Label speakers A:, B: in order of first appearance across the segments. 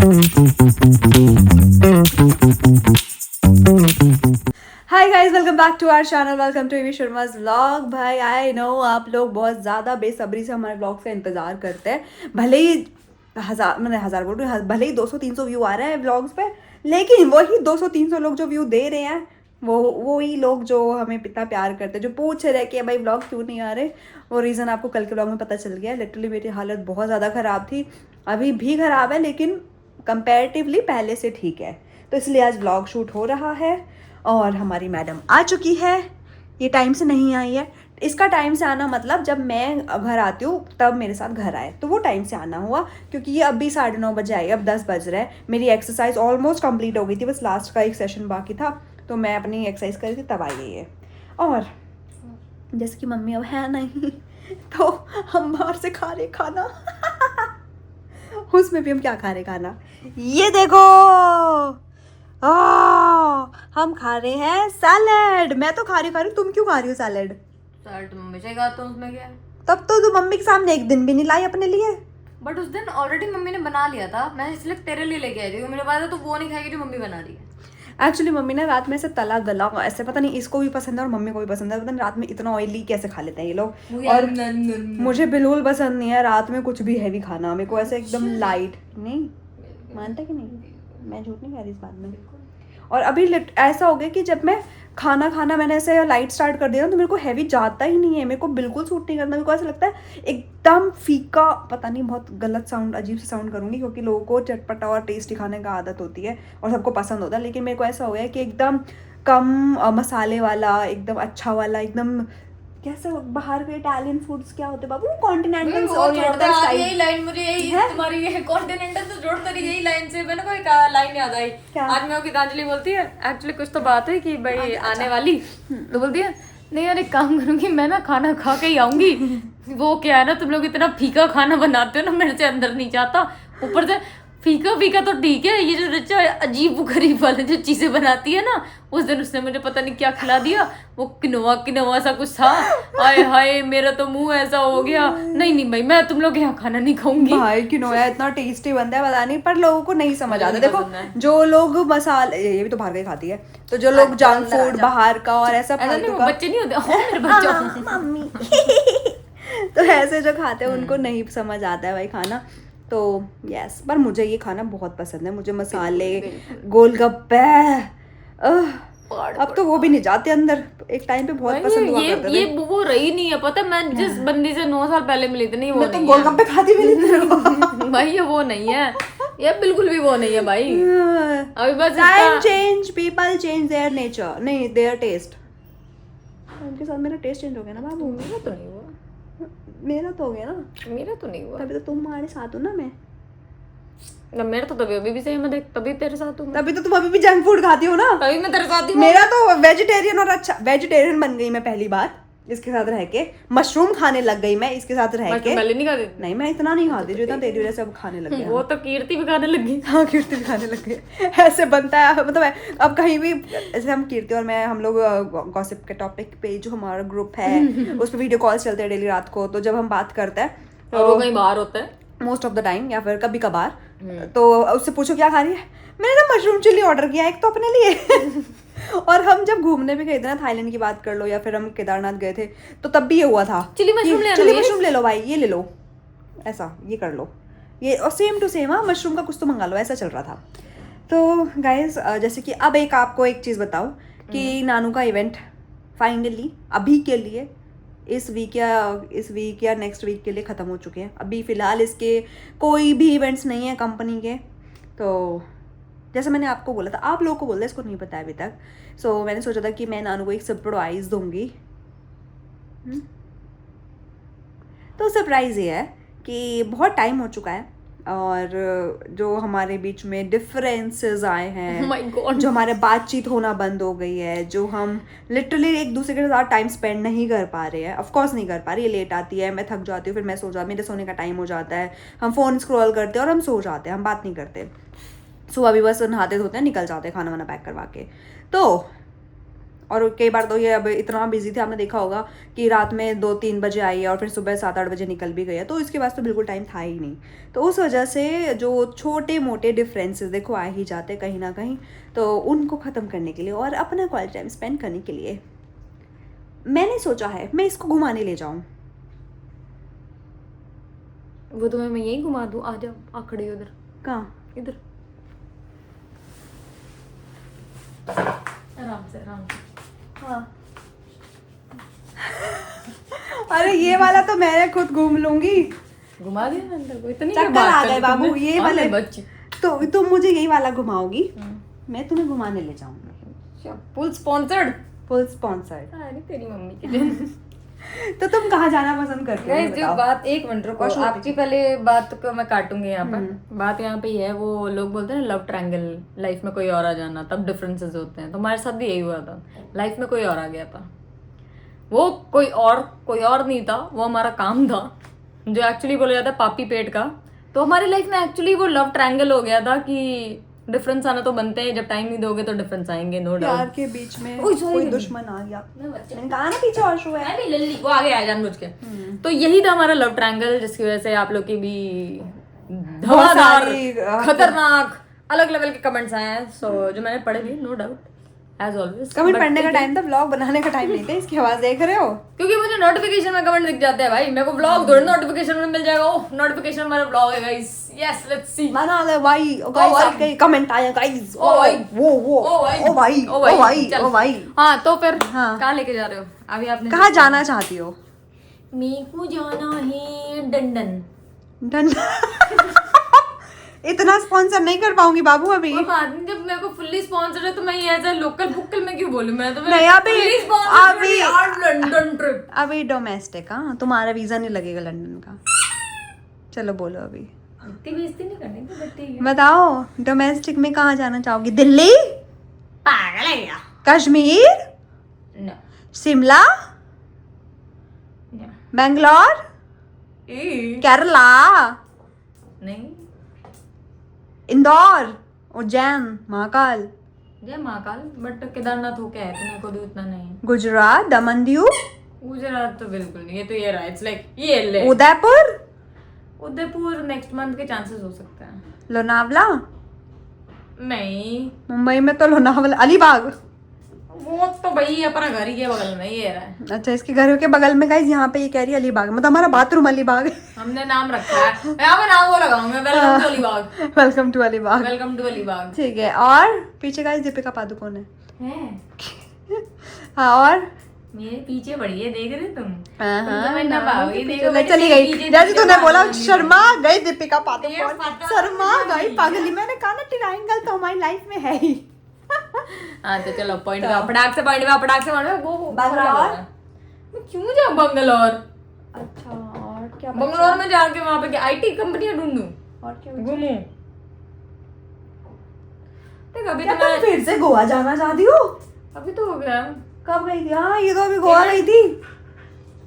A: Hi guys, welcome back to our channel, welcome to Avi Sharma's vlog. भाई I no आप लोग बहुत ज़्यादा बेसब्री से हमारे व्लॉग्स का इंतज़ार करते हैं। भले ही हज़ार बोल रही हूँ, भले ही 200-300 व्यू आ रहे हैं व्लॉग्स पे, लेकिन वही 200-300 लोग जो व्यू दे रहे हैं वही लोग जो हमें इतना प्यार करते हैं, जो पूछ रहे कि भाई व्लॉग क्यों नहीं आ रहे। वो रीज़न आपको कल के व्लॉग में पता चल गया। लिटरली मेरी हालत बहुत ज़्यादा ख़राब थी, अभी भी ख़राब है, लेकिन कंपैरेटिवली पहले से ठीक है। तो इसलिए आज व्लॉग शूट हो रहा है और हमारी मैडम आ चुकी है। ये टाइम से नहीं आई है। इसका टाइम से आना मतलब जब मैं घर आती हूँ तब मेरे साथ घर आए, तो वो टाइम से आना हुआ, क्योंकि ये अभी 9:30 बजे आई, अब 10 बज रहे हैं। मेरी एक्सरसाइज ऑलमोस्ट कंप्लीट हो गई थी, बस लास्ट का एक सेशन बाकी था, तो मैं अपनी एक्सरसाइज करी थी तब आई है ये। और जैसे कि मम्मी अब है नहीं तो हम बाहर से खा रहे खाना उसमें भी हम क्या खा रहे खाना, ये देखो। हम खा रहे हैं सैलेड। मैं तो खा रही तुम क्यों खा रही हो सैलेड?
B: सैलेड तो मम्मी से ही खाता हूँ, उसमें क्या है?
A: तब तो तू मम्मी के सामने एक दिन भी नहीं लाई अपने लिए।
B: बट उस दिन ऑलरेडी मम्मी ने बना लिया था, मैं इसलिए तेरे लिए लेके आई थी। मेरे पास है तो वो नहीं खाएगी जो मम्मी बना रही है।
A: एक्चुअली मम्मी ने रात में से तला गला ऐसे, पता नहीं इसको भी पसंद है और मम्मी को भी पसंद है, पता नहीं रात में इतना ऑयली कैसे खा लेते हैं ये लोग। और मुझे बिल्कुल पसंद नहीं है रात में कुछ भी हैवी खाना, मेरे को ऐसे एकदम लाइट। नहीं मानता कि नहीं, मैं झूठ नहीं कह रही इस बात में। और अभी ऐसा हो गया कि जब मैं खाना मैंने ऐसे लाइट स्टार्ट कर दिया तो मेरे को हैवी जाता ही नहीं है, मेरे को बिल्कुल सूट नहीं करता। मेरे को ऐसा लगता है एकदम फीका, पता नहीं बहुत गलत साउंड, अजीब से साउंड करूँगी, क्योंकि लोगों को चटपटा और टेस्टी खाने का आदत होती है और सबको पसंद होता है, लेकिन मेरे को ऐसा हो गया है कि एकदम कम मसाले वाला, एकदम अच्छा वाला, एकदम कैसे बाहर के इटालियन फूड्स क्या होते हैं बाबू, कॉन्टिनेंटल स्टाइल।
B: यही लाइन मुझे यही तुम्हारी ये कॉन्टिनेंटल से जोड़ता रही, यही लाइन से मैंने कोई लाइन याद आई। आज मैं गीतांजलि बोलती है, एक्चुअली कुछ तो बात है कि भाई आने वाली, तो बोलती है नहीं यार एक काम करूंगी मैं ना, खाना खा के ही आऊंगी। वो क्या है ना, तुम लोग इतना फीका खाना बनाते हो ना, मेरे से अंदर नहीं जाता। ऊपर से फीका तो ठीक है, ये जो रिचा अजीब गरीब वाले जो चीजें बनाती है ना, उस दिन उसने मुझे पता नहीं क्या खिला दिया, वो किनोवा सा कुछ था। हाय हाय मेरा तो मुंह ऐसा हो गया। नहीं भाई मैं तुम लोग यहाँ खाना नहीं खाऊंगी।
A: भाई किनोवा इतना टेस्टी बनता है पता नहीं, पर लोगों को नहीं समझ आता। देखो जो लोग मसाले, ये भी तो बाहर का ही खाती है, तो जो लोग जंक फूड बाहर का और ऐसा
B: बच्चे नहीं होते मेरे बच्चे
A: मम्मी तो ऐसे जो खाते हैं उनको नहीं समझ आता है भाई खाना। तो यस, पर मुझे ये खाना बहुत पसंद है, मुझे मसाले, गोलगप्पे, अब तो वो भी नहीं जाते अंदर, एक टाइम पे बहुत पसंद हुआ करते थे।
B: ये वो रही नहीं है, पता मैं जिस बंदी से 9 साल पहले मिली थी, नहीं वो नहीं
A: गोलगप्पे खाती भी नहीं
B: भाई, ये वो नहीं है, ये बिल्कुल भी वो नहीं है भाई। अभी बस
A: time change, people change their nature, नहीं देयर टेस्ट। उनके साथ मेरा टेस्ट चेंज हो गया ना बाबू।
B: मेरा तो नहीं हुआ,
A: मेरा तो हो गया ना,
B: मेरा तो नहीं हुआ।
A: तभी तो तुम्हारे साथ हो ना मैं।
B: मेरा तो तभी अभी भी सही, मैं देख तभी तेरे साथ हूँ।
A: तभी तो तुम अभी भी जंक फूड खाती हो ना,
B: तभी मैं तेरे साथ हूँ।
A: मेरा तो वेजिटेरियन, और अच्छा वेजिटेरियन बन गई मैं पहली बार इसके साथ रह के। मशरूम खाने लग गई मैं इसके साथ रह के।
B: पहले नहीं खाती,
A: नहीं मैं इतना नहीं खाती जो इतना तेरी वजह से अब खाने लग गया।
B: वो तो कीर्ति भी खाने लग गई।
A: हाँ कीर्ति भी खाने लग गई, ऐसे बनता है मतलब। अब कहीं भी ऐसे हम कीर्ति और मैं, हम लोग गॉसिप के टॉपिक पे जो हमारा ग्रुप है उस पर वीडियो कॉल्स चलते हैं डेली रात को, तो जब हम बात करते हैं
B: और वो कहीं बाहर होता है
A: मोस्ट ऑफ द टाइम, या फिर कभी कभार, तो उससे पूछो क्या खा रही है, मैंने ना मशरूम चिल्ली ऑर्डर किया एक तो अपने लिए और हम जब घूमने भी गए थे ना, थाईलैंड की बात कर लो या फिर हम केदारनाथ गए थे, तो तब भी ये हुआ था,
B: चिल्ली मशरूम
A: ले लो भाई, ये ले लो, ऐसा ये कर लो, ये और सेम टू सेम, हाँ मशरूम का कुछ तो मंगा लो, ऐसा चल रहा था। तो गाइज जैसे कि अब आपको एक चीज़ बताऊँ कि नानू का इवेंट फाइनली अभी के लिए इस वीक या नेक्स्ट वीक के लिए ख़त्म हो चुके हैं। अभी फ़िलहाल इसके कोई भी इवेंट्स नहीं है कंपनी के। तो जैसे मैंने आपको बोला था, आप लोगों को बोला, इसको नहीं पता अभी तक, सो मैंने सोचा था कि मैं नानू को एक सरप्राइज़ दूंगी। तो सरप्राइज़ ये है कि बहुत टाइम हो चुका है और जो हमारे बीच में डिफरेंसेस आए हैं, जो हमारे बातचीत होना बंद हो गई है, जो हम लिटरली एक दूसरे के साथ टाइम स्पेंड नहीं कर पा रहे हैं। ऑफ कोर्स नहीं कर पा रही है, लेट आती है, मैं थक जाती हूँ, फिर मैं सो जाती, मेरे सोने का टाइम हो जाता है, हम फ़ोन स्क्रॉल करते हैं और हम सो जाते हैं, हम बात नहीं करते। सुबह भी बस नहाते धोते हैं, निकल जाते हैं खाना वाना पैक करवा के। तो और कई बार तो ये अब इतना बिजी थे, आपने देखा होगा कि रात में 2-3 बजे आई है और फिर सुबह 7-8 बजे निकल भी गई है, तो इसके पास तो बिल्कुल टाइम था ही नहीं। तो उस वजह से जो छोटे मोटे डिफरेंसेस देखो आ ही जाते कहीं ना कहीं, तो उनको ख़त्म करने के लिए और अपना क्वालिटी टाइम स्पेंड करने के लिए मैंने सोचा है मैं इसको घुमाने ले जाऊँ।
B: वो तुम्हें मैं यही घुमा दूँ, आ जाओ, आ खड़ी उधर,
A: कहाँ?
B: इधर आराम से आराम से।
A: हाँ। अरे ये वाला तो मैं खुद घूम लूंगी।
B: घुमा दिया ना अंदर को, इतनी
A: चक्कर
B: क्या बात
A: आ
B: कर
A: गए
B: ली
A: बाबू,
B: तुमने?
A: ये
B: हाँ,
A: वाले
B: बच्ची
A: तो तुम मुझे यही वाला घुमाओगी, मैं तुम्हें घुमाने ले जाऊंगी।
B: Full sponsored,
A: full sponsored.
B: अरे तेरी मम्मी की दिन।
A: तो तुम कहाँ जाना पसंद करते हो?
B: गाइस जो बात, एक मिनट रुको,
A: Question
B: आपकी पहले बात को मैं काटूंगी यहाँ पर। बात यहाँ पे ये है, वो लोग बोलते हैं ना लव ट्रायंगल, लाइफ में कोई और आ जाना तब डिफरेंसेस होते हैं, तो हमारे साथ भी यही हुआ था। लाइफ में कोई और आ गया था, वो कोई और नहीं था, वो हमारा काम था जो एक्चुअली बोला जाता है पापी पेट का। तो हमारी लाइफ में एक्चुअली वो लव ट्रायंगल हो गया था कि डिफरेंस आना तो बनते हैं, जब टाइम नहीं दोगे तो डिफरेंस आएंगे, नो
A: प्यार
B: डाउट।
A: के बीच में
B: ओए, sorry,
A: कोई दुश्मन आ गया। मैंने कहा ना पीछे आशु है।
B: अरे लल्ली वो आगे आया जानबूझ के। तो यही था हमारा लव ट्रायंगल, जिसकी वजह से आप लोग की भी धमादार, खतरनाक, अलग लेवल के कमेंट्स आए हैं। सो जो मैंने पढ़े भी, no doubt as always.
A: Comment पढ़ने का टाइम था, व्लॉग बनाने का टाइम नहीं था। इसकी आवाज देख रहे हो?
B: क्योंकि मुझे नोटिफिकेशन में कमेंट दिख जाते हैं भाई, मेरे को व्लॉग थोड़ी नोटिफिकेशन में मिल जाएगा। ओह नोटिफिकेशन हमारा व्लॉग है गाइस, यस लेट्स सी।
A: माना ले भाई, गाइस आपके कमेंट आया गाइस।
B: ओ भाई,
A: वो
B: ओ भाई,
A: ओ भाई,
B: ओ
A: ओ
B: भाई,
A: भाई,
B: चल।
A: ओ भाई।
B: हाँ तो फिर
A: हाँ।
B: कहाँ लेके जा रहे हो अभी आपने?
A: कहाँ जाना चाहती हो?
B: मेरे को जाना है लंदन।
A: डन। इतना स्पॉन्सर नहीं कर पाऊंगी बाबू अभी।
B: कोई बात नहीं, जब मेरे को फुल्ली स्पॉन्सर है तो मैं ये ऐसा लोकल बुक्कल में क्यों बोलूं? मैं तो
A: नहीं, अभी
B: लंदन ट्रिप।
A: अभी डोमेस्टिक। हाँ तुम्हारा वीजा नहीं लगेगा लंदन का। चलो बोलो अभी।
B: इतनी बेइज्जती नहीं करनी थी, बट ठीक है।
A: बताओ डोमेस्टिक में कहाँ जाना चाहोगी? दिल्ली,
B: पागल है क्या?
A: Kashmir,
B: No,
A: Shimla,
B: no.
A: बेंगलोर, केरला,
B: नहीं,
A: इंदौर, उज्जैन, महाकाल,
B: जय महाकाल, बट केदारनाथ हो क्या है, तो मेरे को भी उतना नहीं।
A: गुजरात, दमन दीव,
B: गुजरात तो बिल्कुल नहीं, ये तो ये रहा, इट्स लाइक ये ले।
A: उदयपुर,
B: उदयपुर नेक्स्ट मंथ के चांसेस हो सकते हैं।
A: लोनावला,
B: नहीं,
A: मुंबई में तो लोनावला, अलीबाग।
B: वो तो भाई अपना घर ही है बगल में, ये रहा है।
A: अच्छा इसके घर के बगल में गाइस, यहाँ पे ये कह रही है अलीबाग, मतलब हमारा बाथरूम अलीबाग।
B: हमने नाम रखा है, यहाँ पे नाम वो लगाऊंगा, welcome to Alibaug.
A: Welcome to Alibaug.
B: Welcome to Alibaug.
A: ठीक है, और पीछे गाइस दीपिका पादुकोण है। हाँ और
B: मेरे पीछे बढ़ी है, देख रहे तुम?
A: हाँ,
B: तुम तो मैं नभाओगी, देखो
A: चले
B: मेरे
A: चली
B: पीछे
A: गई।
B: पीछे
A: जैसे
B: पीछे
A: तूने बोला
B: भागने
A: शर्मा गई दीपिका
B: ये
A: पादुकोण,
B: पता
A: शर्मा
B: नहीं
A: गई
B: है।
A: पागली। मैंने कहा ना ट्रायंगल तो हमारी लाइफ में है ही।
B: हाँ तो चलो पॉइंट पे फटाक से पॉइंट पे फटाक से पॉइंट पे वो
A: बंगलौर?
B: मैं क्यों जाऊँ बंगलौर?
A: अच्छा और क्या
B: बंगलौर में जाके वहां पे क्या आईटी कंपनियां ढूंढूं,
A: और क्या
B: घूमूं? देख अभी
A: क्या
B: तो
A: तुम
B: मैं
A: फिर से गोवा जाना चाहती हो?
B: अभी तो हो गया।
A: कब गई थी? हाँ ये तो अभी गोवा गई थी,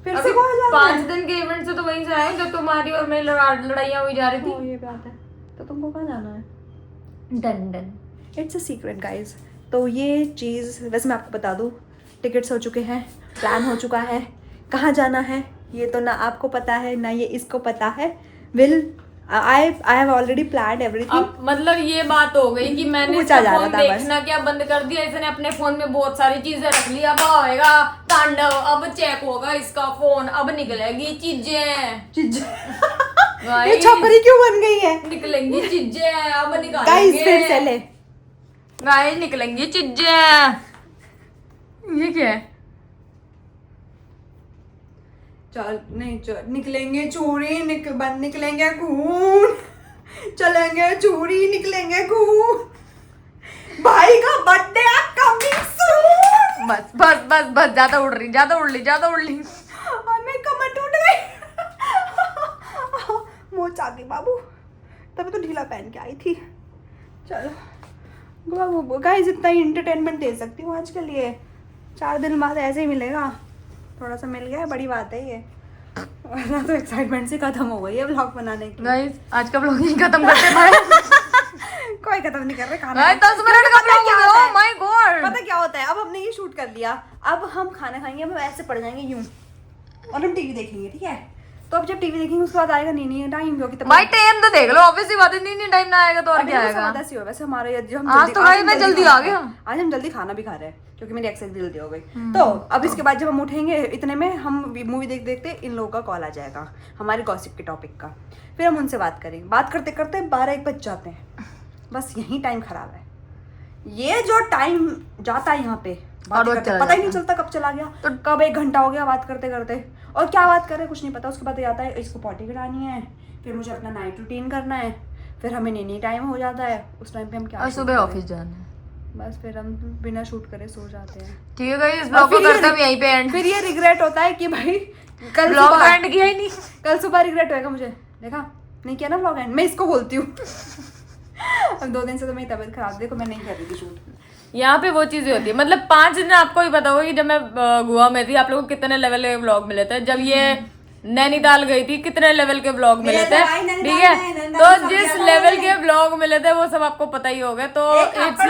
A: फिर से
B: अभी
A: गोवा जाना
B: 5 दिन के इवेंट से तो वहीं से आए जो तुम्हारी और मेरी लड़ाइयाँ हुई जा रही थी।
A: ये बात है। तो तुमको कहाँ जाना है?
B: London.
A: It's a secret guys. तो ये चीज़ वैसे मैं आपको बता दूँ, टिकट्स हो चुके हैं, प्लान हो चुका है, कहाँ जाना है ये तो ना आपको पता है ना ये इसको पता है। Will I have already planned everything.
B: अब मतलब ये बात हो गई कि मैंने
A: पूछा
B: इसका
A: जा रहा
B: फोन
A: था बस।
B: देखना क्या बंद कर दिया, इसने अपने फोन में बहुत सारी चीजें रख ली। अब आएगा तांडव, अब चेक होगा इसका फोन, अब निकलेगी चीजें।
A: ये छपरी क्यों बन गई है?
B: निकलेंगी चीजें, अब
A: गाइस
B: निकालेंगे
A: फिर से ले।
B: गाइस निकलेंगी चीजें। ये क्या है?
A: चल नहीं चल, निकलेंगे चूड़ी निकलेंगे खून, चलेंगे चूड़ी निकलेंगे खून, भाई का बर्थडे कमिंग सून।
B: बस बस बस बस, ज्यादा उड़ रही।
A: और मैं कमर टूट गई। मोच आ गई बाबू, तभी तो ढीला पहन के आई थी। चलो गाइस इतना ही इंटरटेनमेंट दे सकती हूँ आज के लिए। 4 दिन बाद ऐसे ही मिलेगा, थोड़ा सा मिल गया है, बड़ी बात है ये। वरना तो एक्साइटमेंट से खत्म हो गई है व्लॉग बनाने की।
B: गाइस आज का व्लॉग ही खत्म करते भाई।
A: कोई खत्म नहीं कर रहे खाना।
B: गाइस 10 मिनट का व्लॉग है, ओह माय गॉड।
A: पता क्या होता है, अब हमने ये शूट कर लिया, अब हम खाना खाएंगे, हम ऐसे पड़ जाएंगे यूं और हम टीवी देखेंगे, ठीक है। तो अब जब टीवी देखेंगे उसके बाद आएगा नहीं टाइम, क्योंकि तब
B: भाई टाइम तो देख लो, ऑब्वियसली बात है, नहीं टाइम ना आएगा तो और क्या आएगा।
A: ऐसे हो वैसे हमारे जो हम
B: आज तो भाई मैं जल्दी आ गया,
A: आज हम जल्दी खाना भी खा रहे हैं क्योंकि मेरी एक्सरसाइज भी जल्दी हो गई। तो अब इसके बाद जब हम उठेंगे इतने में हम मूवी देखते देखते इन लोगों का कॉल आ जाएगा हमारे गॉसिप के टॉपिक का, फिर हम उनसे बात करेंगे, बात करते करते 12-1 बज जाते हैं, बस यही टाइम खराब है। ये जो टाइम जाता है यहाँ पे पता ही नहीं चलता कब चला गया, तो कब 1 घंटा हो गया बात करते करते, और क्या बात कर रहे हैं कुछ नहीं पता। उसके बाद आता है इसको पॉटी करानी है, फिर मुझे अपना नाइट रूटीन करना है, फिर हमें नहीं टाइम हो जाता है, उस टाइम पे हम क्या
B: सुबह ऑफिस जाना है,
A: बस फिर हम बिना शूट करे सो जाते हैं।
B: ठीक है गाइस, इस ब्लॉग को करते हैं यहीं पे एंड।
A: फिर ये रिग्रेट होता है कि भाई कल
B: ब्लॉग एंड किया ही नहीं,
A: कल सुबह रिग्रेट होएगा मुझे, देखा नहीं किया ना ब्लॉग एंड, मैं इसको बोलती हूँ। अब 2 दिन से तो मेरी तबीयत खराब, देखो मैं नहीं कर रही थी शूट।
B: यहाँ पे वो चीजें होती है, मतलब 5 दिन आपको ही पता होगा कि जब मैं गोवा में थी आप लोगों को कितने लेवल के ब्लॉग मिले थे, जब ये नैनीताल गई थी कितने लेवल के ब्लॉग मिले थे, ठीक है। तो जिस लेवल के ब्लॉग मिले थे वो सब आपको पता ही होगा। तो इट्स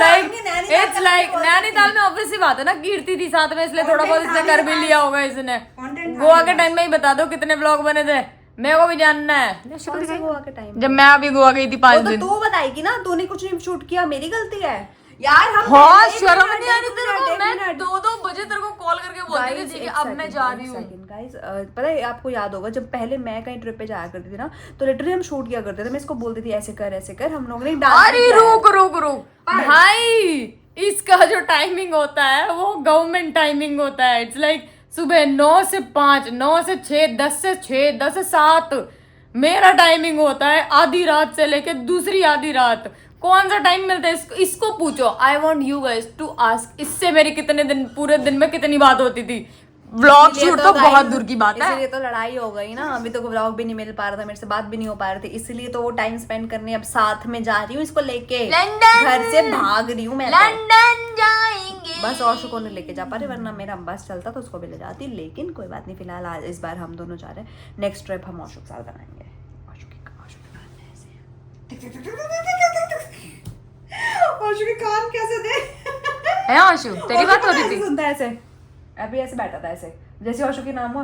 B: लाइक नैनीताल में ऑब्वियसली बात है ना, कीर्ति थी साथ में, इसलिए थोड़ा बहुत इसने कर भी लिया होगा इसने। गोवा के टाइम में ही बता दो कितने ब्लॉग बने थे, मेरे को भी जानना है।
A: गोवा के टाइम
B: जब मैं अभी गोवा गई थी 5 दिन,
A: तू बताएगी ना, तूने कुछ नहीं शूट किया, मेरी गलती है यार। हम
B: हाँ शर्म नहीं आ रही तेरे को, मैं 2-2 बजे तेरे को कॉल करके बोलती थी कि अब मैं जा रही हूँ।
A: गाइस पता है आपको याद होगा जब पहले मैं कहीं ट्रिप पे जाया करती थी ना, तो लिटरली हम शूट किया करते थे, मैं इसको बोलती थी ऐसे कर, हम लोगों ने
B: अरे रुक भाई, इसका जो टाइमिंग होता है वो गवर्नमेंट टाइमिंग होता है। इट्स लाइक सुबह 9 से 5, 9 से 6, 10 से 6, 10 से 7 मेरा टाइमिंग होता है, आधी रात से लेके दूसरी आधी रात। कौन सा टाइम मिलता है इसको पूछो। I want you guys to ask, इससे मेरी कितने दिन पूरे दिन में कितनी बात होती थी। व्लॉग शूट तो बहुत दूर की बात है,
A: इसलिए तो लड़ाई हो गई ना, अभी तो व्लॉग भी नहीं मिल पा रहा था, मेरे से बात भी नहीं हो पा रही थी, इसलिए तो वो टाइम स्पेंड करने अब साथ में जा रही हूँ, इसको लेके घर से भाग रही हूँ मैं,
B: लंदन जाएंगे
A: बस। और को नहीं लेके जा पा रहे, वरना मेरा बस चलता तो उसको भी ले जाती, लेकिन कोई बात नहीं, फिलहाल आज इस बार हम दोनों जा रहे हैं। नेक्स्ट ट्रिप हम औशु के साथ बनाएंगे। औशु के कान कैसे दे
B: है औशु, तेरी बात हो रही थी,
A: सुनता है ऐसे, अभी ऐसे बैठा था ऐसे, जैसे औशु के नाम हुआ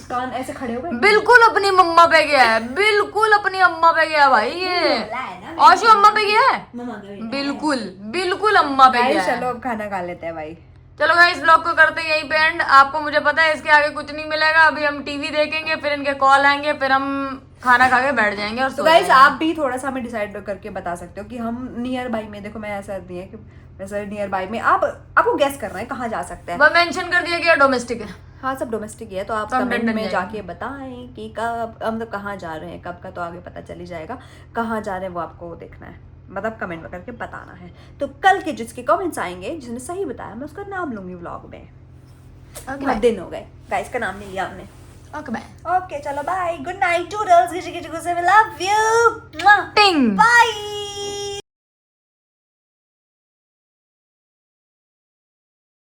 A: कान ऐसे खड़े हो गए।
B: बिल्कुल अपनी मम्मा पे गया है, बिल्कुल अपनी अम्मा पे गया भाई, ये औशु अम्मा पे गया है, बिल्कुल अम्मा पे गया है।
A: चलो अब खाना खा लेते हैं भाई।
B: चलो गाइस इस ब्लॉग को करते हैं यहीं पे एंड। आपको मुझे पता है इसके आगे कुछ नहीं मिलेगा, अभी हम टीवी देखेंगे, फिर इनके कॉल आएंगे, फिर हम खाना खा के बैठ जाएंगे और
A: तो गाइस आप भी थोड़ा सा हमें डिसाइड करके बता सकते हो कि हम नियर बाई में, देखो मैं ऐसा नहीं है कि वैसे नियर बाई में आपको गेस करना है कहाँ जा सकते हैं।
B: वो मेंशन कर दिया कि डोमेस्टिक है,
A: हाँ सब डोमेस्टिक ही है, तो आप कमेंट में जाके बताएं कि कब हम मतलब कहाँ जा रहे हैं, कब का तो आगे पता चल ही जाएगा, कहाँ जा रहे हैं वो आपको देखना है, मतलब कमेंट में करके बताना है। तो कल के जिसके कमेंट्स आएंगे जिसने सही बताया मैं उसका नाम लूंगी व्लॉग में। बहुत दिन हो गए गाइस का नाम नहीं लिया हमने। ओके चलो bye, good night toodles, love you, bye.